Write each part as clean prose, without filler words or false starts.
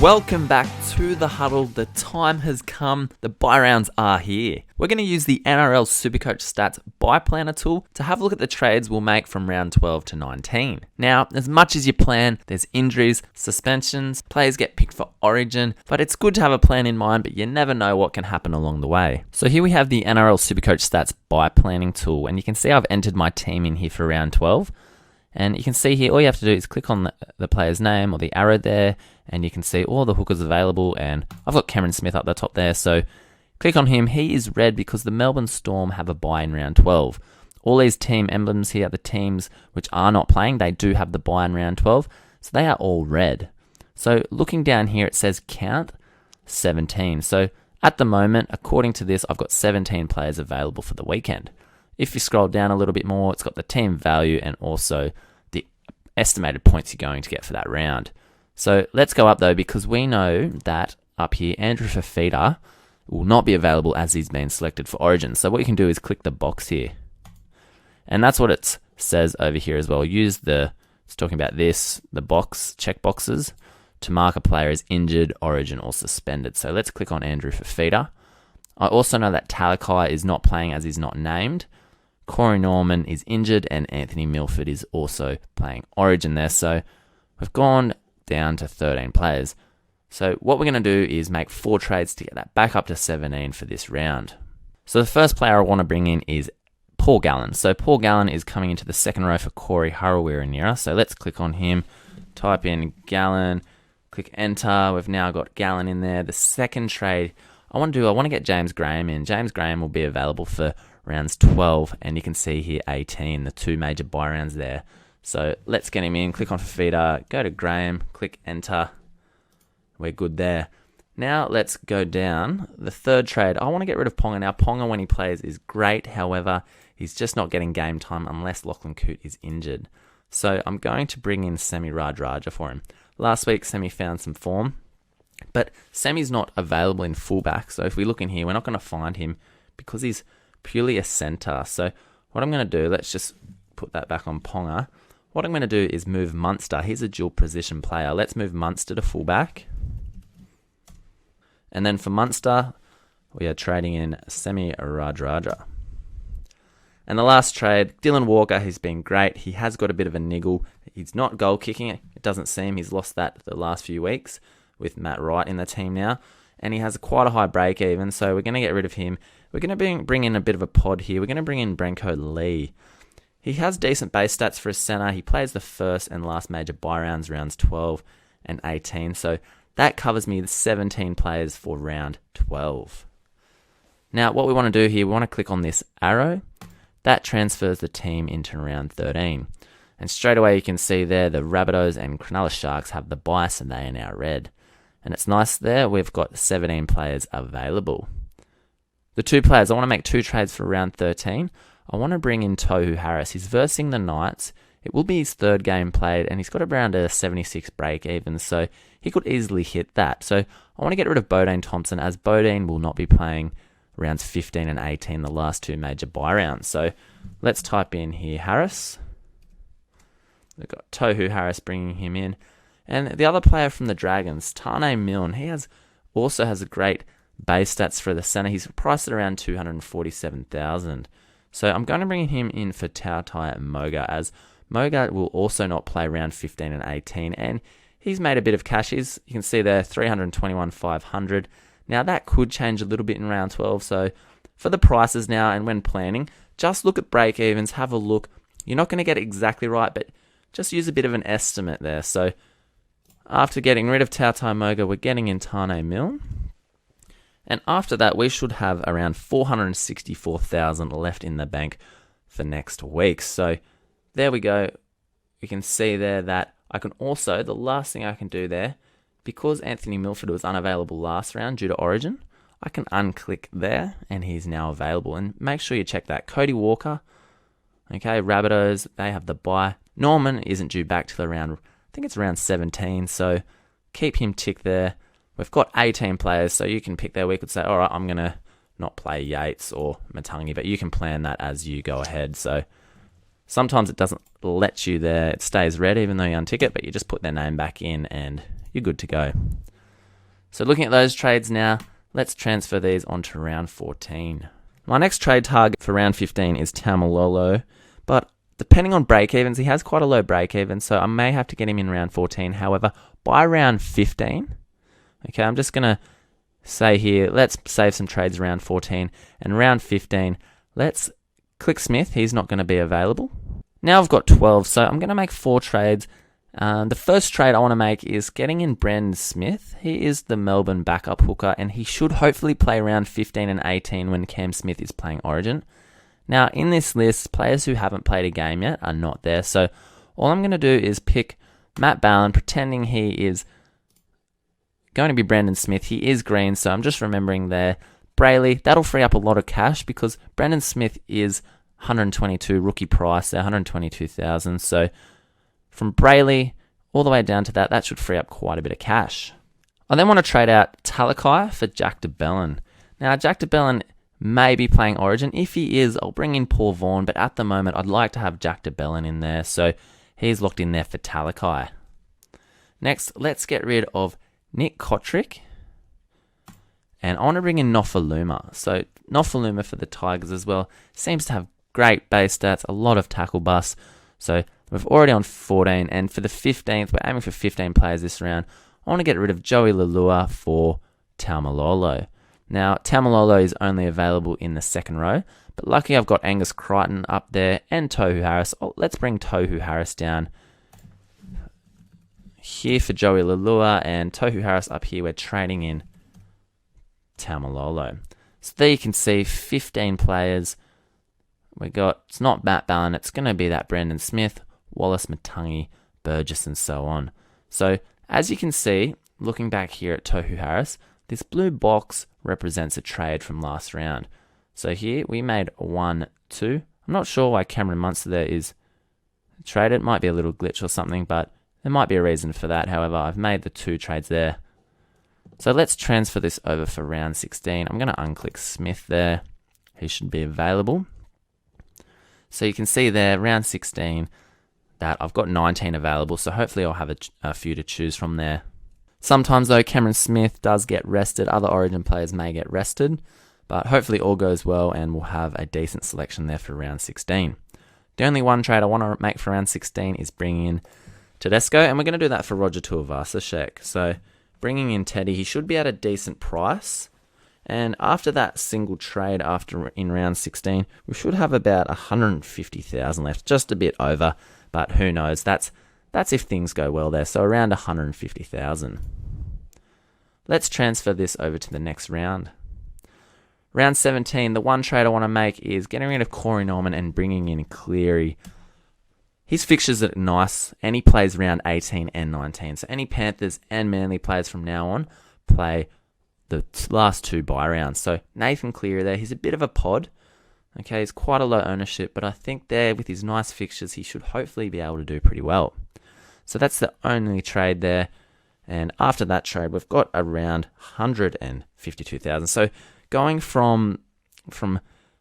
Welcome back to the Huddle. The time has come. The buy rounds are here. We're going to use the NRL Supercoach Stats buy planner tool to have a look at the trades we'll make from round 12 to 19. Now, as much as you plan, there's injuries, suspensions, players get picked for Origin, but it's good to have a plan in mind, but you never know what can happen along the way. So here we have the NRL Supercoach Stats buy planning tool, and you can see I've entered my team in here for round 12. And you can see here, all you have to do is click on the player's name or the arrow there, and you can see all the hookers available. And I've got Cameron Smith up the top there, so click on him. He is red because the Melbourne Storm have a bye in round 12. All these team emblems here, the teams which are not playing, they do have the bye in round 12, so they are all red. So looking down here, it says count 17. So at the moment, according to this, I've got 17 players available for the weekend. If you scroll down a little bit more, it's got the team value and also the estimated points you're going to get for that round. So let's go up though, because we know that up here, Andrew Fafita will not be available as he's been selected for Origin. So what you can do is click the box here. And that's what it says over here as well. Use it's talking about this, the box, check boxes to mark a player as injured, Origin or suspended. So let's click on Andrew Fafita. I also know that Talakai is not playing as he's not named. Corey Norman is injured and Anthony Milford is also playing Origin there. So we've gone down to 13 players. So what we're going to do is make 4 trades to get that back up to 17 for this round. So the first player I want to bring in is Paul Gallen. So Paul Gallen is coming into the second row for Corey Harawira. So let's click on him, type in Gallen, click enter. We've now got Gallen in there. The second trade I want to get James Graham in. James Graham will be available for rounds 12, and you can see here 18, the 2 major buy rounds there. So let's get him in, click on Fafita, go to Graham, click enter. We're good there. Now let's go down. The third trade, I want to get rid of Ponga. Now Ponga, when he plays, is great. However, he's just not getting game time unless Lachlan Coote is injured. So I'm going to bring in Semi Raja for him. Last week, Semi found some form, but Semi's not available in fullback. So if we look in here, we're not going to find him because he's purely a centre. So what I'm going to do, let's just put that back on Ponga. What I'm going to do is move Munster. He's a dual position player. Let's move Munster to fullback. And then for Munster, we are trading in Semi Raja. And the last trade, Dylan Walker, he's been great. He has got a bit of a niggle. He's not goal kicking. It doesn't seem. He's lost that the last few weeks with Matt Wright in the team now. And he has quite a high break even, so we're going to get rid of him. We're going to bring in a bit of a pod here. We're going to bring in Branko Lee. He has decent base stats for a centre. He plays the first and last major buy rounds, rounds 12 and 18. So that covers me the 17 players for round 12. Now, what we want to do here, we want to click on this arrow. That transfers the team into round 13. And straight away you can see there the Rabbitohs and Cronulla Sharks have the bye, so they are now red. And it's nice there, we've got 17 players available. The 2 players, I want to make 2 trades for round 13. I want to bring in Tohu Harris. He's versing the Knights. It will be his 3rd game played, and he's got around a 76 break even, so he could easily hit that. So I want to get rid of Bodene Thompson, as Bodene will not be playing rounds 15 and 18, the last 2 major buy rounds. So let's type in here Harris. We've got Tohu Harris bringing him in. And the other player from the Dragons, Tane Milne, he also has a great base stats for the centre. He's priced at around 247,000. So I'm going to bring him in for Tautai Moga, as Moga will also not play round 15 and 18. And he's made a bit of cash. You can see there, 321,500. Now that could change a little bit in round 12. So for the prices now and when planning, just look at break evens, have a look. You're not going to get it exactly right, but just use a bit of an estimate there. So after getting rid of Tautai Moga, we're getting in Tane Milne. And after that, we should have around 464,000 left in the bank for next week. So there we go. You can see there that I can also, the last thing I can do there, because Anthony Milford was unavailable last round due to Origin, I can unclick there and he's now available. And make sure you check that. Cody Walker, okay, Rabbitohs, they have the bye. Norman isn't due back till around, I think it's around 17, so keep him ticked there. We've got 18 players, so you can pick there. We could say, all right, I'm going to not play Yates or Matangi, but you can plan that as you go ahead. So sometimes it doesn't let you there. It stays red even though you untick it, but you just put their name back in and you're good to go. So looking at those trades now, let's transfer these onto round 14. My next trade target for round 15 is Taumalolo, but depending on break-evens, he has quite a low break-even, so I may have to get him in round 14. However, by round 15, okay, I'm just going to say here, let's save some trades around 14, and round 15, let's click Smith. He's not going to be available. Now I've got 12, so I'm going to make 4 trades. The first trade I want to make is getting in Brandon Smith. He is the Melbourne backup hooker, and he should hopefully play around 15 and 18 when Cam Smith is playing Origin. Now, in this list, players who haven't played a game yet are not there, so all I'm going to do is pick Matt Ballin, pretending he is going to be Brandon Smith. He is green, so I'm just remembering there. Brayley, that'll free up a lot of cash because Brandon Smith is 122 rookie price, they're 122,000. So from Brayley all the way down to that should free up quite a bit of cash. I then want to trade out Talakai for Jack DeBellin. Now, Jack DeBellin may be playing Origin. If he is, I'll bring in Paul Vaughan, but at the moment, I'd like to have Jack DeBellin in there, so he's locked in there for Talakai. Next, let's get rid of Nick Kotrick, and I want to bring in Nofaluma. So Nofaluma for the Tigers as well. Seems to have great base stats, a lot of tackle busts. So we're already on 14, and for the 15th, we're aiming for 15 players this round. I want to get rid of Joey Lalua for Taumalolo. Now, Taumalolo is only available in the second row, but lucky I've got Angus Crichton up there and Tohu Harris. Let's bring Tohu Harris down here for Joey Lalua, and Tohu Harris up here. We're trading in Taumalolo. So there you can see 15 players. It's not Matt Ballin, it's going to be that Brandon Smith, Wallace Matangi, Burgess, and so on. So as you can see, looking back here at Tohu Harris, this blue box represents a trade from last round. So here we made 1, 2. I'm not sure why Cameron Munster there is traded. It might be a little glitch or something, but there might be a reason for that. However, I've made the 2 trades there. So let's transfer this over for round 16. I'm going to unclick Smith there. He should be available. So you can see there, round 16, that I've got 19 available. So hopefully I'll have a few to choose from there. Sometimes though, Cameron Smith does get rested. Other Origin players may get rested. But hopefully all goes well and we'll have a decent selection there for round 16. The only one trade I want to make for round 16 is bringing in Tedesco, and we're going to do that for Roger Tuivasa-Sheck. So bringing in Teddy, he should be at a decent price. And after that single trade in round 16, we should have about 150,000 left, just a bit over, but who knows? That's if things go well there. So around 150,000. Let's transfer this over to the next round. Round 17, the one trade I want to make is getting rid of Corey Norman and bringing in Cleary. His fixtures are nice, and he plays round 18 and 19. So any Panthers and Manly players from now on play the last 2 bye rounds. So Nathan Cleary there, he's a bit of a pod. Okay, he's quite a low ownership, but I think there with his nice fixtures, he should hopefully be able to do pretty well. So that's the only trade there. And after that trade, we've got around 152,000. So going from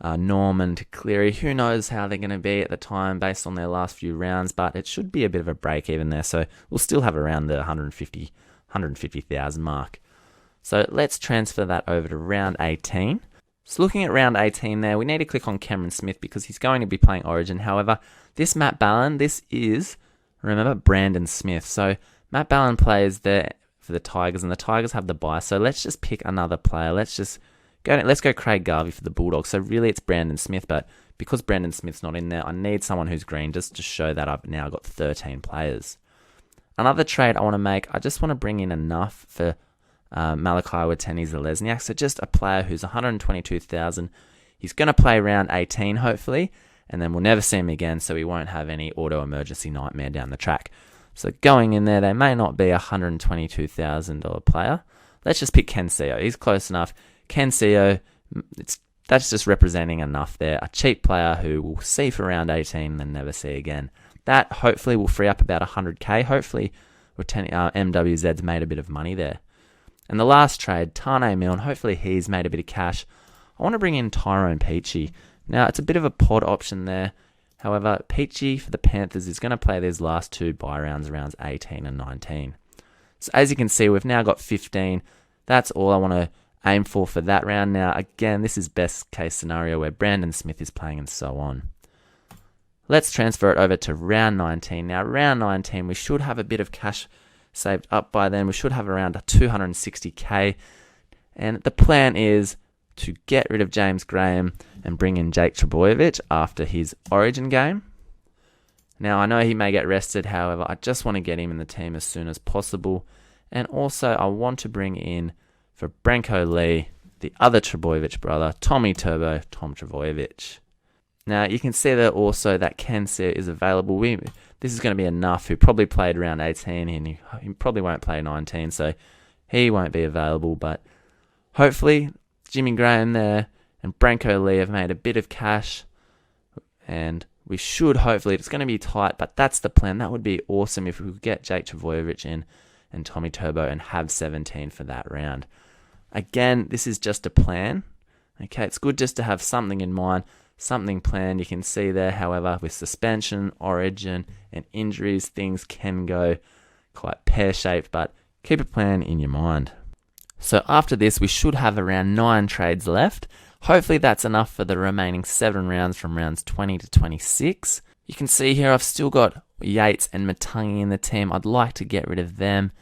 Norman to Cleary, who knows how they're going to be at the time based on their last few rounds, but it should be a bit of a break even there. So we'll still have around the 150,000 mark. So let's transfer that over to round 18. So looking at round 18 there, we need to click on Cameron Smith because he's going to be playing Origin. However, this Matt Ballin, this is, remember, Brandon Smith. So Matt Ballin plays there for the Tigers, and the Tigers have the bye. So let's just pick another player. Let's go Craig Garvey for the Bulldogs. So really it's Brandon Smith, but because Brandon Smith's not in there, I need someone who's green just to show that I've now got 13 players. Another trade I want to make, I just want to bring in enough for Malachi Watene-Zelezniak. So just a player who's 122,000. He's going to play round 18, hopefully, and then we'll never see him again, so we won't have any auto emergency nightmare down the track. So going in there, they may not be a $122,000 player. Let's just pick Ken Seo. He's close enough. Ken Seo, that's just representing enough there. A cheap player who we'll see for round 18 and then never see again. That hopefully will free up about 100k. Hopefully, MWZ's made a bit of money there. And the last trade, Tane Milne, hopefully he's made a bit of cash. I want to bring in Tyrone Peachey. Now, it's a bit of a pod option there. However, Peachey for the Panthers is going to play these last 2 bye rounds, rounds 18 and 19. So as you can see, we've now got 15. that's all I want to aim for that round. Now, again, this is best case scenario where Brandon Smith is playing and so on. Let's transfer it over to round 19. Now, round 19, we should have a bit of cash saved up by then. We should have around 260k. And the plan is to get rid of James Graham and bring in Jake Trbojevic after his Origin game. Now, I know he may get rested, however, I just want to get him in the team as soon as possible. And also, I want to bring in, for Branko Lee, the other Trbojevic brother, Tommy Turbo, Tom Trbojevic. Now, you can see that also that Ken Sear is available. This is going to be enough. Who probably played around 18, and he probably won't play 19, so he won't be available. But hopefully, Jimmy Graham there and Branko Lee have made a bit of cash, and we should hopefully, it's going to be tight, but that's the plan. That would be awesome if we could get Jake Trbojevic in and Tommy Turbo and have 17 for that round. Again, this is just a plan. Okay, it's good just to have something in mind, something planned. You can see there, however, with suspension, Origin, and injuries, things can go quite pear-shaped, but keep a plan in your mind. So after this, we should have around 9 trades left. Hopefully that's enough for the remaining 7 rounds from rounds 20 to 26. You can see here I've still got Yates and Matangi in the team. I'd like to get rid of them,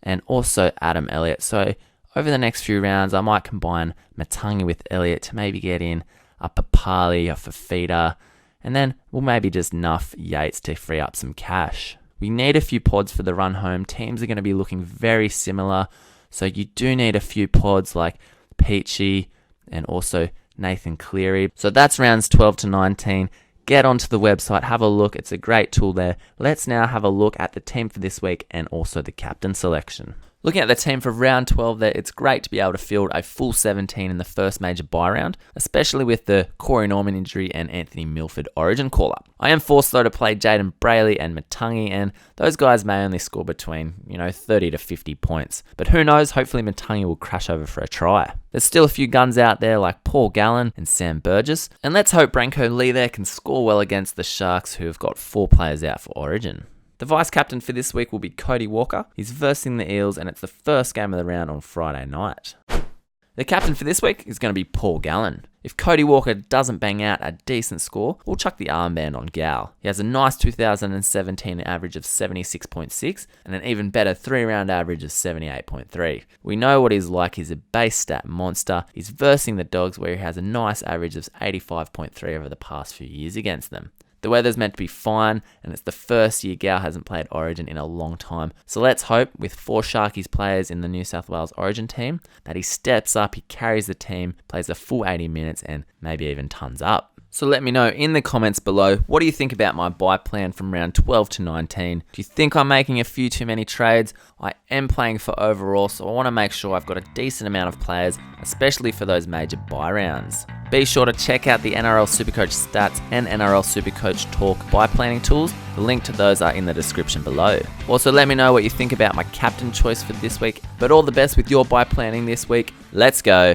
and also Adam Elliott. So over the next few rounds, I might combine Matangi with Elliott to maybe get in a Papali, a Fafita, and then we'll maybe just nuff Yates to free up some cash. We need a few pods for the run home. Teams are going to be looking very similar, so you do need a few pods like Peachy and also Nathan Cleary. So that's rounds 12 to 19. Get onto the website, have a look. It's a great tool there. Let's now have a look at the team for this week and also the captain selection. Looking at the team for round 12 there, it's great to be able to field a full 17 in the first major bye round, especially with the Corey Norman injury and Anthony Milford Origin call-up. I am forced though to play Jaden Brayley and Matangi, and those guys may only score between 30 to 50 points. But who knows, hopefully Matangi will crash over for a try. There's still a few guns out there like Paul Gallen and Sam Burgess, and let's hope Branko Lee there can score well against the Sharks, who have got 4 players out for Origin. The vice-captain for this week will be Cody Walker. He's versing the Eels, and it's the first game of the round on Friday night. The captain for this week is going to be Paul Gallen. If Cody Walker doesn't bang out a decent score, we'll chuck the armband on Gal. He has a nice 2017 average of 76.6 and an even better 3-round average of 78.3. We know what he's like. He's a base stat monster. He's versing the Dogs, where he has a nice average of 85.3 over the past few years against them. The weather's meant to be fine, and it's the first year Gal hasn't played Origin in a long time. So let's hope, with 4 Sharkies players in the New South Wales Origin team, that he steps up, he carries the team, plays a full 80 minutes, and maybe even tons up. So let me know in the comments below, what do you think about my buy plan from round 12 to 19? Do you think I'm making a few too many trades? I am playing for overall, so I want to make sure I've got a decent amount of players, especially for those major buy rounds. Be sure to check out the NRL Supercoach stats and NRL Supercoach Talk buy planning tools. The link to those are in the description below. Also, let me know what you think about my captain choice for this week. But all the best with your buy planning this week. Let's go.